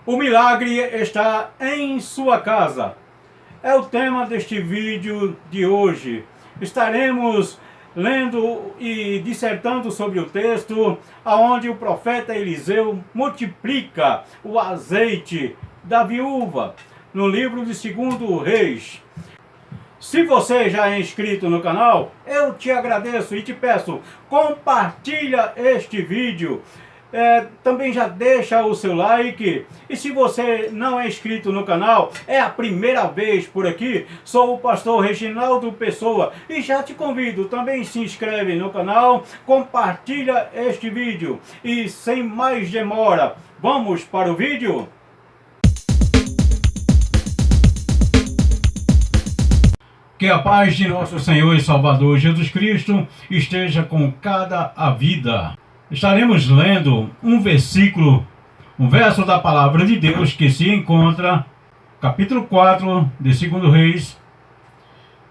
O milagre está em sua casa. É o tema deste vídeo de hoje. Estaremos lendo e dissertando sobre o texto onde o profeta Eliseu multiplica o azeite da viúva no livro de 2 Reis. Se você já é inscrito no canal, eu te agradeço e te peço, compartilha este vídeo. Também já deixa o seu like. E se você não é inscrito no canal, é a primeira vez por aqui, sou o pastor Reginaldo Pessoa e já te convido, também se inscreve no canal, compartilha este vídeo e sem mais demora, vamos para o vídeo? Que a paz de nosso Senhor e Salvador Jesus Cristo esteja com cada a vida. Estaremos lendo um verso da palavra de Deus que se encontra capítulo 4 de 2 Reis,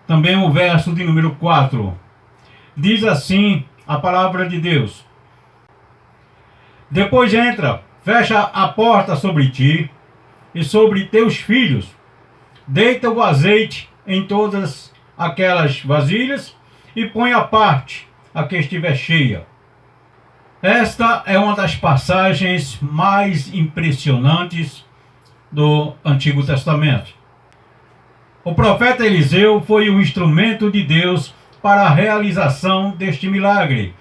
também o verso de número 4. Diz assim a palavra de Deus: Depois entra, fecha a porta sobre ti e sobre teus filhos, deita o azeite em todas aquelas vasilhas e põe à parte a que estiver cheia. Esta é uma das passagens mais impressionantes do Antigo Testamento. O profeta Eliseu foi o instrumento de Deus para a realização deste milagre,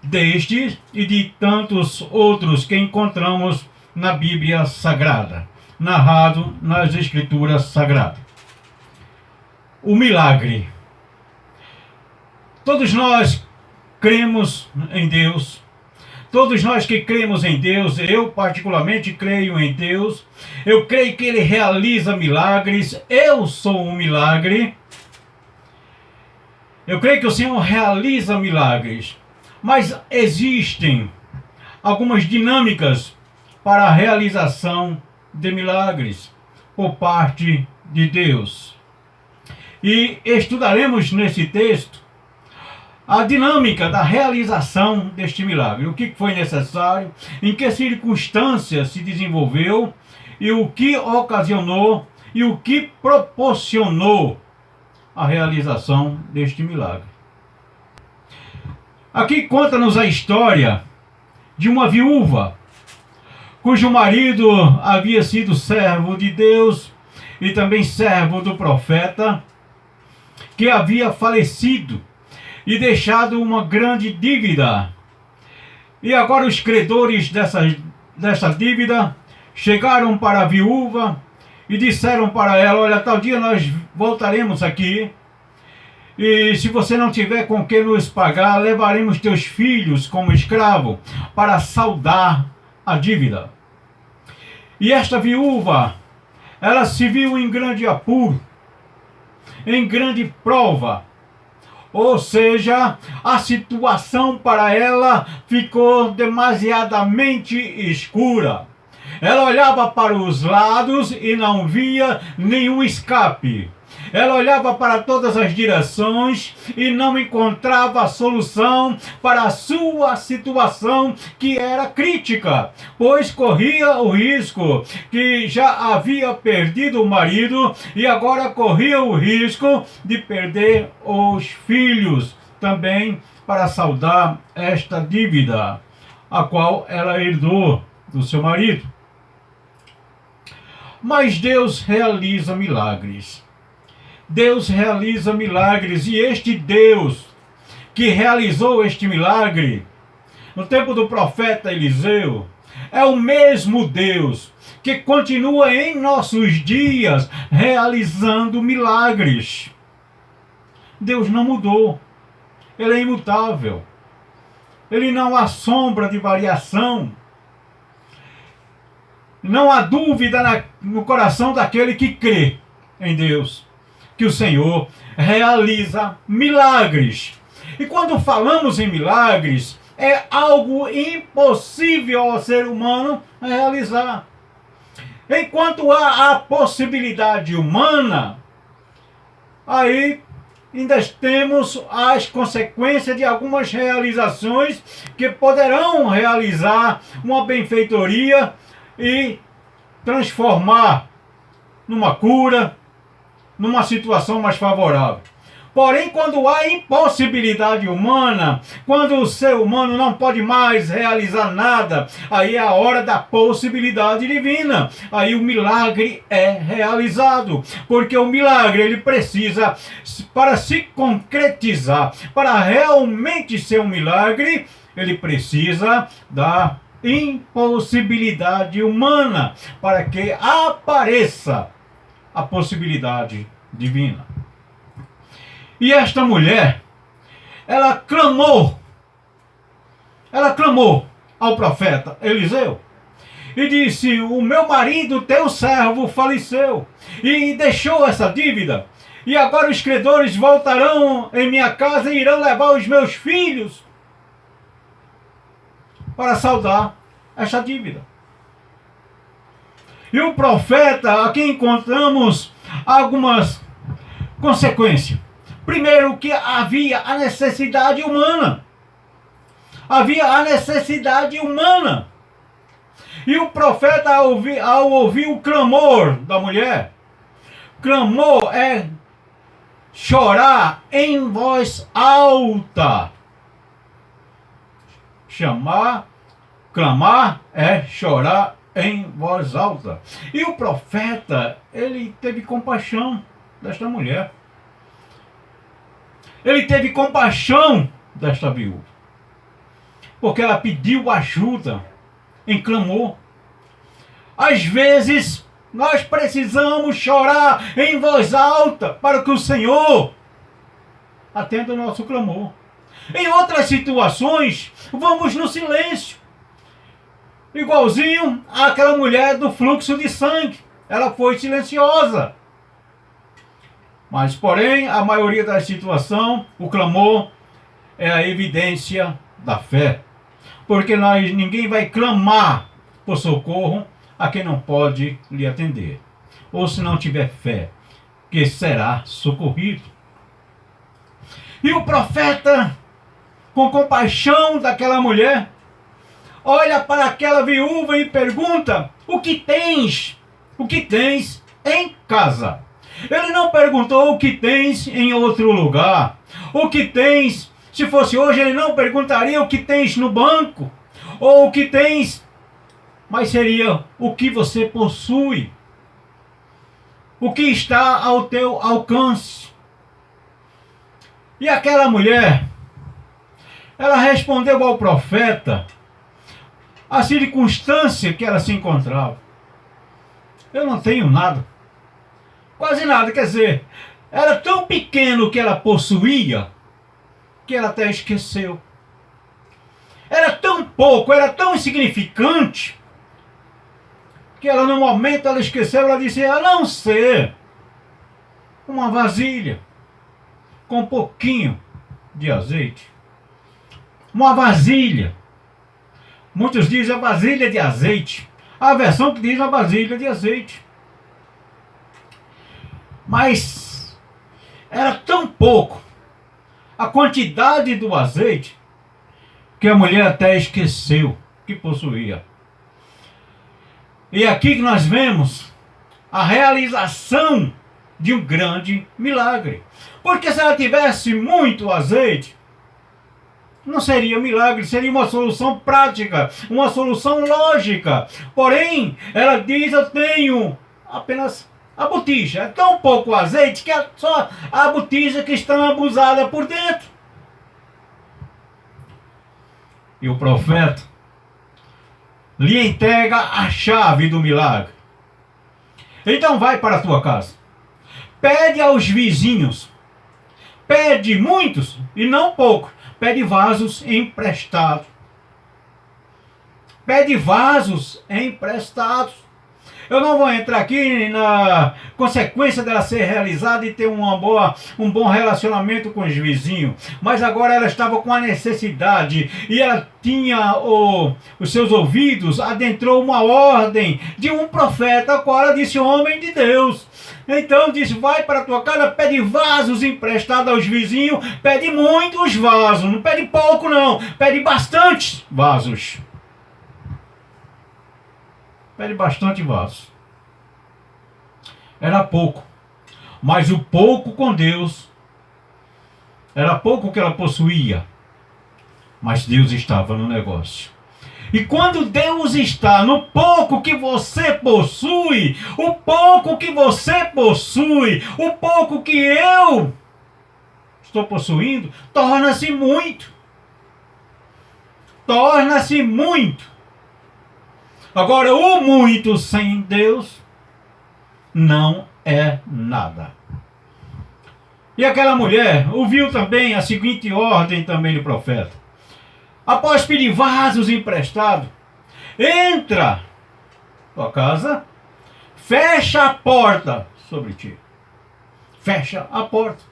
deste e de tantos outros que encontramos na Bíblia Sagrada, narrado nas Escrituras Sagradas. O milagre. Todos nós cremos em Deus. Todos nós que cremos em Deus, eu particularmente creio em Deus, eu creio que Ele realiza milagres, eu sou um milagre, eu creio que o Senhor realiza milagres, mas existem algumas dinâmicas para a realização de milagres por parte de Deus. E estudaremos nesse texto a dinâmica da realização deste milagre. O que foi necessário, em que circunstâncias se desenvolveu e o que ocasionou e o que proporcionou a realização deste milagre. Aqui conta-nos a história de uma viúva cujo marido havia sido servo de Deus e também servo do profeta, que havia falecido e deixado uma grande dívida. E agora os credores dessa dívida chegaram para a viúva e disseram para ela: olha, tal dia nós voltaremos aqui, e se você não tiver com que nos pagar, levaremos teus filhos como escravo para saldar a dívida. E esta viúva, ela se viu em grande apuro, em grande prova. Ou seja, a situação para ela ficou demasiadamente escura. Ela olhava para os lados e não via nenhum escape. Ela olhava para todas as direções e não encontrava solução para a sua situação, que era crítica, pois corria o risco que já havia perdido o marido e agora corria o risco de perder os filhos também para saldar esta dívida, a qual ela herdou do seu marido. Mas Deus realiza milagres. Deus realiza milagres, e este Deus que realizou este milagre no tempo do profeta Eliseu é o mesmo Deus que continua em nossos dias realizando milagres. Deus não mudou, Ele é imutável, Ele não há sombra de variação. Não há dúvida no coração daquele que crê em Deus, que o Senhor realiza milagres. E quando falamos em milagres, é algo impossível ao ser humano realizar. Enquanto há a possibilidade humana, aí ainda temos as consequências de algumas realizações que poderão realizar uma benfeitoria e transformar numa cura, numa situação mais favorável. Porém, quando há impossibilidade humana, quando o ser humano não pode mais realizar nada, aí é a hora da possibilidade divina. Aí o milagre é realizado. Porque o milagre, ele precisa, para se concretizar, para realmente ser um milagre, ele precisa da impossibilidade humana, para que apareça a possibilidade divina. E esta mulher, ela clamou ao profeta Eliseu e disse: o meu marido, teu servo, faleceu e deixou essa dívida, e agora os credores voltarão em minha casa e irão levar os meus filhos para saldar esta dívida. E o profeta, aqui encontramos algumas consequências. Primeiro, que havia a necessidade humana. Havia a necessidade humana. E o profeta, ao ouvir o clamor da mulher, clamor é chorar em voz alta. Clamar é chorar em voz alta. E o profeta, ele teve compaixão desta mulher. Ele teve compaixão desta viúva, porque ela pediu ajuda em clamor. Às vezes, nós precisamos chorar em voz alta para que o Senhor atenda o nosso clamor. Em outras situações, vamos no silêncio. Igualzinho àquela mulher do fluxo de sangue. Ela foi silenciosa. Mas, porém, a maioria das situações, o clamor é a evidência da fé. Porque ninguém vai clamar por socorro a quem não pode lhe atender. Ou se não tiver fé, que será socorrido. E o profeta, com compaixão daquela mulher, olha para aquela viúva e pergunta: o que tens? O que tens em casa? Ele não perguntou o que tens em outro lugar. O que tens, se fosse hoje, ele não perguntaria o que tens no banco. Ou o que tens, mas seria o que você possui. O que está ao teu alcance. E aquela mulher, ela respondeu ao profeta a circunstância que ela se encontrava. Eu não tenho nada. Quase nada, quer dizer, era tão pequeno que ela possuía, que ela até esqueceu. Era tão pouco, era tão insignificante, que ela no momento ela esqueceu, ela disse: a não ser uma vasilha com um pouquinho de azeite. Uma vasilha. Muitos dizem a vasilha de azeite. A versão que diz a vasilha de azeite. Mas era tão pouco a quantidade do azeite que a mulher até esqueceu que possuía. E aqui que nós vemos a realização de um grande milagre. Porque se ela tivesse muito azeite, não seria milagre, seria uma solução prática, uma solução lógica. Porém, ela diz: eu tenho apenas a botija. É tão pouco azeite que é só a botija que está abusada por dentro. E o profeta lhe entrega a chave do milagre. Então vai para a tua casa. Pede aos vizinhos. Pede muitos e não poucos. Pede vasos emprestados. Pede vasos emprestados. Eu não vou entrar aqui na consequência dela ser realizada e ter um bom relacionamento com os vizinhos. Mas agora ela estava com a necessidade e ela tinha os seus ouvidos, adentrou uma ordem de um profeta, a qual ela disse: homem de Deus. Então disse: vai para a tua casa, pede vasos emprestados aos vizinhos, pede muitos vasos, não pede pouco não, pede bastantes vasos. Pede bastante vasos. era pouco. Mas o pouco com Deus era pouco que ela possuía. Mas Deus estava no negócio. E quando Deus está no pouco que você possui, o pouco que você possui, o pouco que eu estou possuindo, torna-se muito. Torna-se muito. Agora, o muito sem Deus não é nada. E aquela mulher ouviu também a seguinte ordem também do profeta. Após pedir vasos emprestados, entra tua casa, fecha a porta sobre ti. Fecha a porta.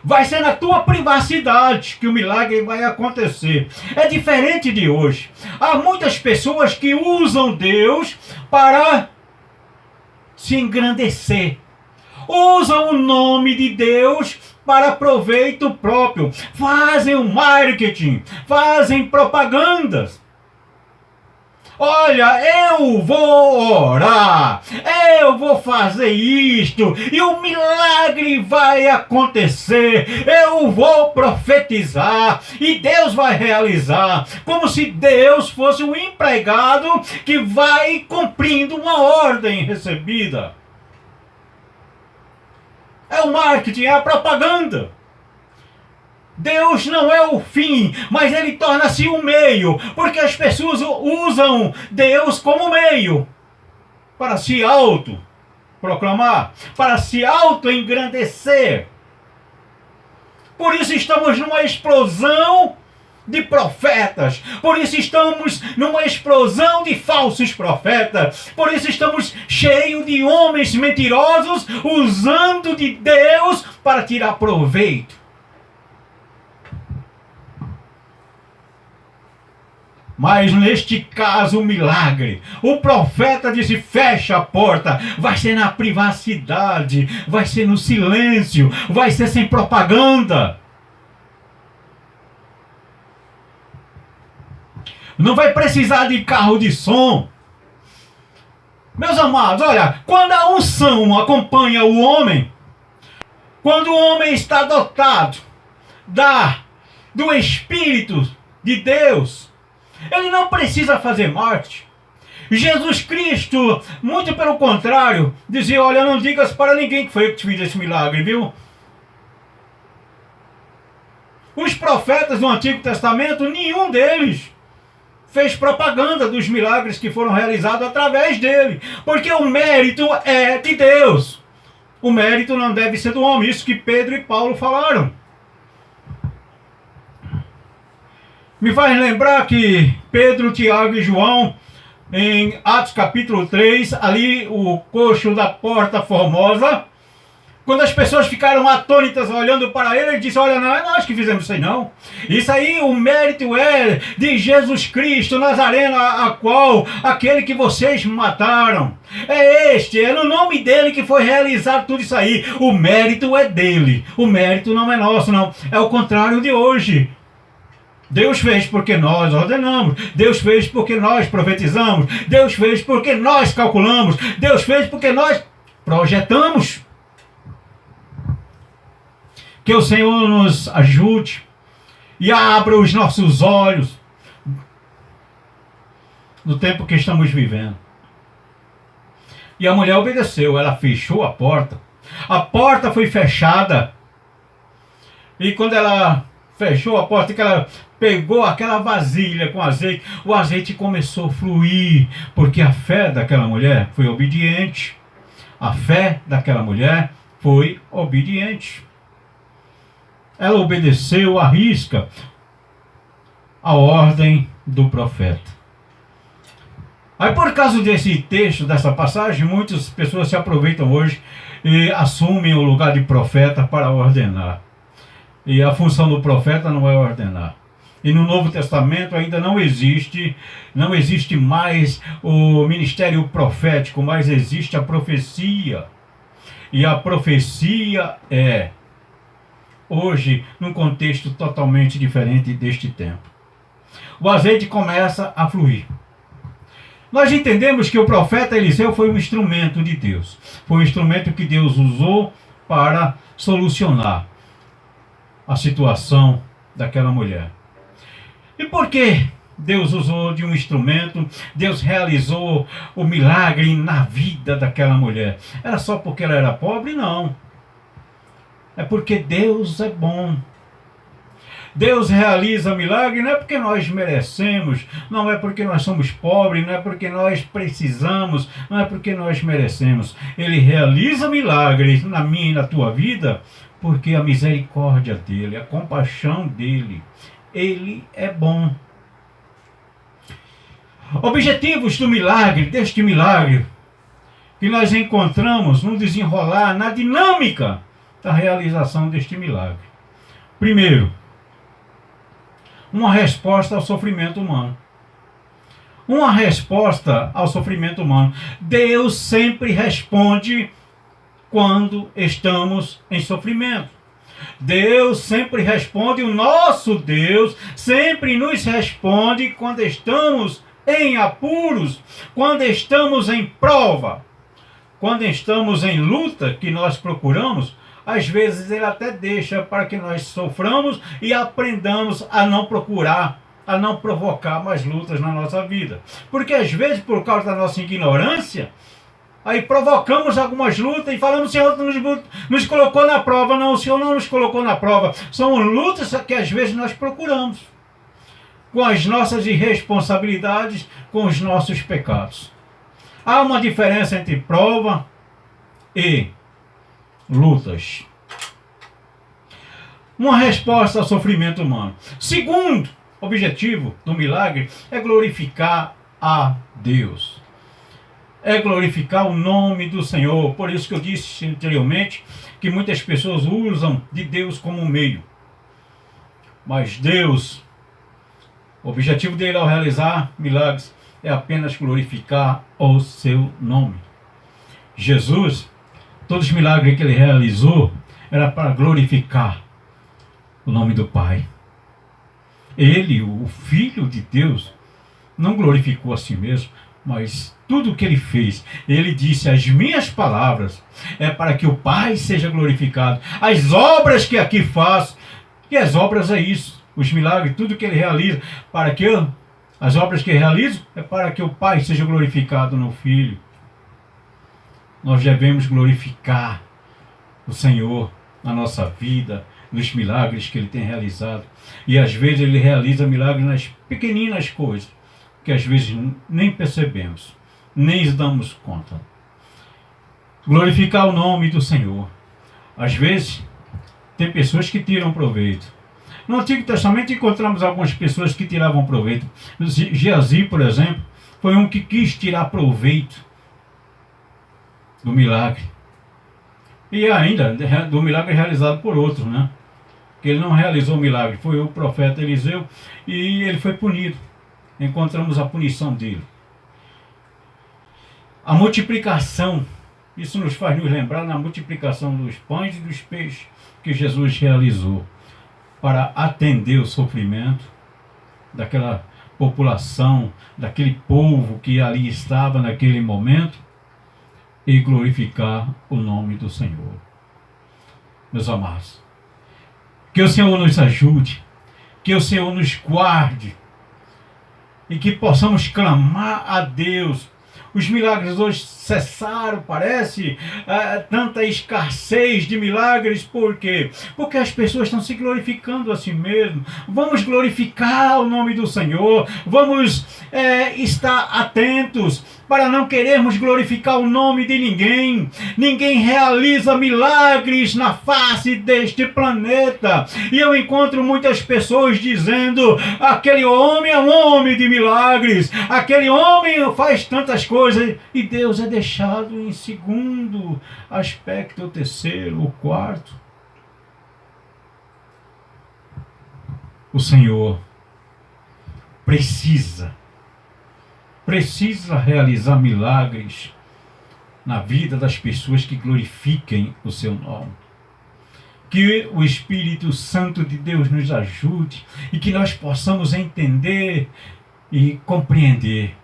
Vai ser na tua privacidade que o milagre vai acontecer. É diferente de hoje. Há muitas pessoas que usam Deus para se engrandecer. Usam o nome de Deus para proveito próprio. Fazem o marketing, fazem propagandas. Olha, eu vou orar, eu vou fazer isto, e o milagre vai acontecer, eu vou profetizar, e Deus vai realizar, como se Deus fosse um empregado que vai cumprindo uma ordem recebida. É o marketing, é a propaganda. Deus não é o fim, mas ele torna-se o meio, porque as pessoas usam Deus como meio para se auto-proclamar, para se auto-engrandecer. Por isso estamos numa explosão de profetas, por isso estamos numa explosão de falsos profetas, por isso estamos cheios de homens mentirosos usando de Deus para tirar proveito. Mas neste caso, o milagre. O profeta disse, fecha a porta. Vai ser na privacidade. Vai ser no silêncio. Vai ser sem propaganda. Não vai precisar de carro de som. Meus amados, olha, quando a unção acompanha o homem, quando o homem está dotado do Espírito de Deus, ele não precisa fazer marketing. Jesus Cristo, muito pelo contrário, dizia, olha, não digas para ninguém que foi eu que te fiz esse milagre, viu? Os profetas do Antigo Testamento, nenhum deles fez propaganda dos milagres que foram realizados através dele, porque o mérito é de Deus. O mérito não deve ser do homem, isso que Pedro e Paulo falaram. Me faz lembrar que Pedro, Tiago e João, em Atos capítulo 3, ali o coxo da porta formosa, quando as pessoas ficaram atônitas olhando para ele, ele disse, olha, não é nós que fizemos isso aí não. Isso aí, o mérito é de Jesus Cristo Nazareno, a qual aquele que vocês mataram. É no nome dele que foi realizado tudo isso aí. O mérito é dele, o mérito não é nosso não. É o contrário de hoje. Deus fez porque nós ordenamos, Deus fez porque nós profetizamos, Deus fez porque nós calculamos, Deus fez porque nós projetamos. Que o Senhor nos ajude e abra os nossos olhos no tempo que estamos vivendo. E a mulher obedeceu, ela fechou a porta foi fechada, e quando ela fechou a porta, que ela pegou aquela vasilha com azeite, o azeite começou a fluir, porque a fé daquela mulher foi obediente. A fé daquela mulher foi obediente. Ela obedeceu à risca a ordem do profeta. Aí, por causa desse texto, dessa passagem, muitas pessoas se aproveitam hoje e assumem o lugar de profeta para ordenar. E a função do profeta não é ordenar. E no Novo Testamento ainda não existe mais o ministério profético, mas existe a profecia. E a profecia é, hoje, num contexto totalmente diferente deste tempo. O azeite começa a fluir. Nós entendemos que o profeta Eliseu foi um instrumento de Deus. Foi um instrumento que Deus usou para solucionar a situação daquela mulher. E por que Deus usou de um instrumento? Deus realizou o milagre na vida daquela mulher. Era só porque ela era pobre? Não. É porque Deus é bom. Deus realiza milagre não é porque nós merecemos, não é porque nós somos pobres, não é porque nós precisamos, não é porque nós merecemos. Ele realiza milagres na minha e na tua vida porque a misericórdia dele, a compaixão dele, ele é bom. Objetivos do milagre, deste milagre, que nós encontramos no desenrolar, na dinâmica da realização deste milagre. Primeiro, uma resposta ao sofrimento humano. Uma resposta ao sofrimento humano. Deus sempre responde quando estamos em sofrimento. Deus sempre responde, o nosso Deus sempre nos responde quando estamos em apuros, quando estamos em prova, quando estamos em luta que nós procuramos. Às vezes ele até deixa para que nós soframos e aprendamos a não procurar, a não provocar mais lutas na nossa vida. Porque às vezes, por causa da nossa ignorância, aí provocamos algumas lutas e falamos: o Senhor nos colocou na prova. Não, o Senhor não nos colocou na prova. São lutas que às vezes nós procuramos, com as nossas irresponsabilidades, com os nossos pecados. Há uma diferença entre prova e lutas. Uma resposta ao sofrimento humano. Segundo objetivo do milagre é glorificar a Deus. É glorificar o nome do Senhor. Por isso que eu disse anteriormente que muitas pessoas usam de Deus como um meio. Mas Deus, o objetivo dele ao realizar milagres é apenas glorificar o seu nome. Jesus, todos os milagres que ele realizou era para glorificar o nome do Pai. Ele, o Filho de Deus, não glorificou a si mesmo, mas tudo o que ele fez, ele disse: as minhas palavras é para que o Pai seja glorificado. As obras que aqui faço, e as obras é isso, os milagres, tudo que ele realiza, para que as obras que ele realiza é para que o Pai seja glorificado no Filho. Nós devemos glorificar o Senhor na nossa vida, nos milagres que ele tem realizado. E às vezes ele realiza milagres nas pequeninas coisas, que às vezes nem percebemos, nem damos conta. Glorificar o nome do Senhor. Às vezes, tem pessoas que tiram proveito. No Antigo Testamento encontramos algumas pessoas que tiravam proveito. Geazi, por exemplo, foi um que quis tirar proveito do milagre. E ainda do milagre realizado por outro, né? Que ele não realizou o milagre. Foi o profeta Eliseu e ele foi punido. Encontramos a punição dele. A multiplicação, isso nos faz nos lembrar na multiplicação dos pães e dos peixes que Jesus realizou para atender o sofrimento daquela população, daquele povo que ali estava naquele momento e glorificar o nome do Senhor. Meus amados, que o Senhor nos ajude, que o Senhor nos guarde e que possamos clamar a Deus. Os milagres hoje cessaram, parece, tanta escassez de milagres. Por quê? Porque as pessoas estão se glorificando a si mesmo. Vamos glorificar o nome do Senhor. Vamos estar atentos para não querermos glorificar o nome de ninguém. Ninguém realiza milagres na face deste planeta. E eu encontro muitas pessoas dizendo: aquele homem é um homem de milagres. Aquele homem faz tantas coisas. E Deus é deixado em segundo aspecto, o terceiro, o quarto. O Senhor precisa realizar milagres na vida das pessoas que glorifiquem o seu nome. Que o Espírito Santo de Deus nos ajude e que nós possamos entender e compreender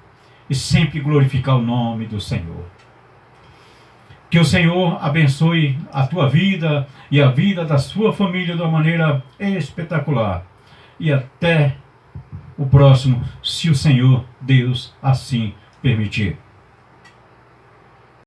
e sempre glorificar o nome do Senhor. Que o Senhor abençoe a tua vida e a vida da sua família de uma maneira espetacular. E até o próximo, se o Senhor Deus assim permitir.